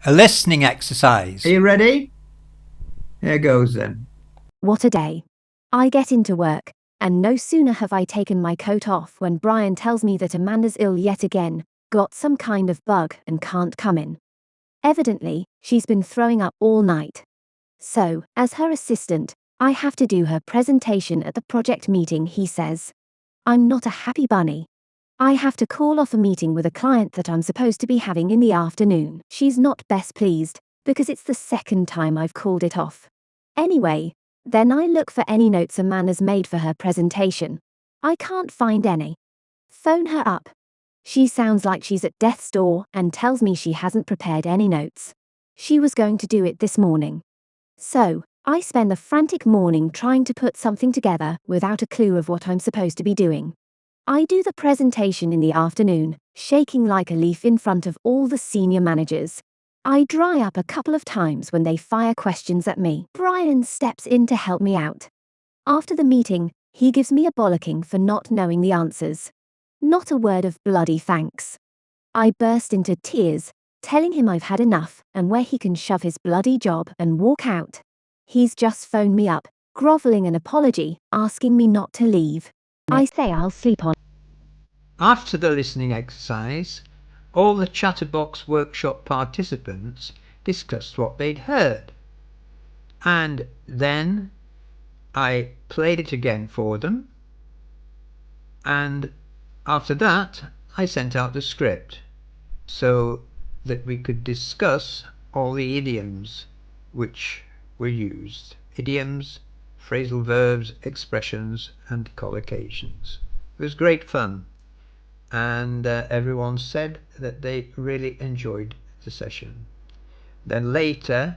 A listening exercise. Are you ready? Here goes then. What a day. I get into work, and no sooner have I taken my coat off when Brian tells me that Amanda's ill yet again, got some kind of bug and can't come in. Evidently, she's been throwing up all night. So, as her assistant, I have to do her presentation at the project meeting, he says. I'm not a happy bunny. I have to call off a meeting with a client that I'm supposed to be having in the afternoon. She's not best pleased, because it's the second time I've called it off. Anyway, then I look for any notes Amanda's made for her presentation. I can't find any. Phone her up. She sounds like she's at death's door and tells me she hasn't prepared any notes. She was going to do it this morning. So, I spend the frantic morning trying to put something together without a clue of what I'm supposed to be doing. I do the presentation in the afternoon, shaking like a leaf in front of all the senior managers. I dry up a couple of times when they fire questions at me. Brian steps in to help me out. After the meeting, he gives me a bollocking for not knowing the answers. Not a word of bloody thanks. I burst into tears, telling him I've had enough and where he can shove his bloody job and walk out. He's just phoned me up, groveling an apology, asking me not to leave. I say I'll sleep on. After the listening exercise, all the Chatterbox workshop participants discussed what they'd heard. And then I played it again for them. And after that, I sent out the script so that we could discuss all the idioms which were used. Idioms, phrasal verbs, expressions, and collocations. It was great fun, and everyone said that they really enjoyed the session. Then later,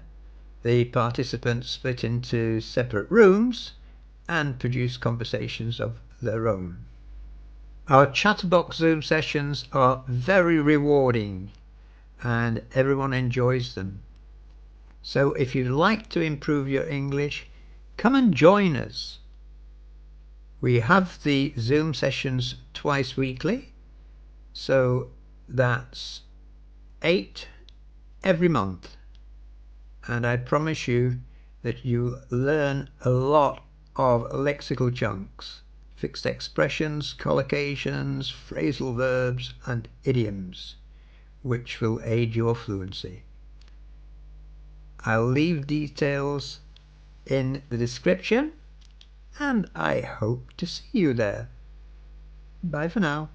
the participants split into separate rooms and produced conversations of their own. Our Chatterbox Zoom sessions are very rewarding and everyone enjoys them. So if you'd like to improve your English, come and join us. We have the Zoom sessions twice weekly, so that's 8 every month. And I promise you that you'll learn a lot of lexical chunks, fixed expressions, collocations, phrasal verbs, and idioms, which will aid your fluency. I'll leave details in the description, and I hope to see you there. Bye for now.